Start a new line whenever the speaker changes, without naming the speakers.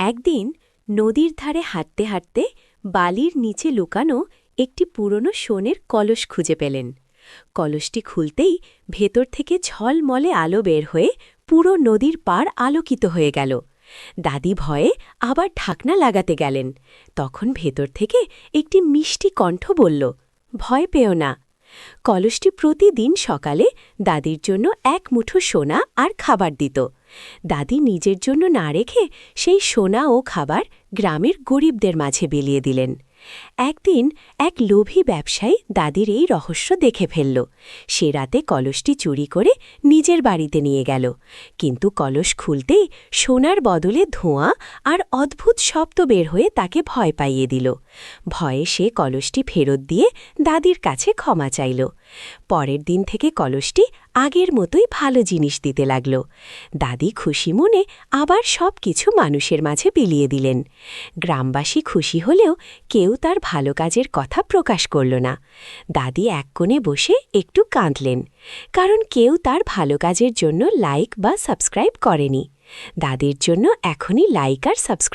একদিন নদীর ধারে হাঁটতে হাঁটতে বালির নিচে লুকানো একটি পুরনো সোনের কলস খুঁজে পেলেন। কলসটি খুলতেই ভেতর থেকে ঝলমলে আলো বের হয়ে পুরো নদীর পাড় আলোকিত হয়ে গেল। দাদি ভয়ে আবার ঢাকনা লাগাতে গেলেন। তখন ভেতর থেকে একটি মিষ্টি কণ্ঠ বলল, ভয় পেও না। কলসটি প্রতিদিন সকালে দাদির জন্য এক মুঠো সোনা আর খাবার দিত। দাদি নিজের জন্য না রেখে সেই সোনা ও খাবার গ্রামের গরিবদের মাঝে বিলিয়ে দিলেন। একদিন এক লোভী ব্যবসায়ী দাদির এই রহস্য দেখে ফেলল। সে রাতে কলসটি চুরি করে নিজের বাড়িতে নিয়ে গেল, কিন্তু কলস খুলতেই সোনার বদলে ধোঁয়া আর অদ্ভুত শব্দ বের হয়ে তাকে ভয় পাইয়ে দিল। ভয়ে সে কলসটি ফেরত দিয়ে দাদির কাছে ক্ষমা চাইল। পরের দিন থেকে কলসটি আগের মতোই ভালো জিনিস দিতে লাগল। দাদি খুশি মনে আবার সব কিছু মানুষের মাঝে বিলিয়ে দিলেন। গ্রামবাসী খুশি হলেও কেউ তার ভালো কাজের কথা প্রকাশ করল না। দাদি এক কোণে বসে একটু কাঁদলেন, কারণ কেউ তার ভালো কাজের জন্য লাইক বা সাবস্ক্রাইব করেনি। দাদির জন্য এখনই লাইক আর সাবস্ক্রাইব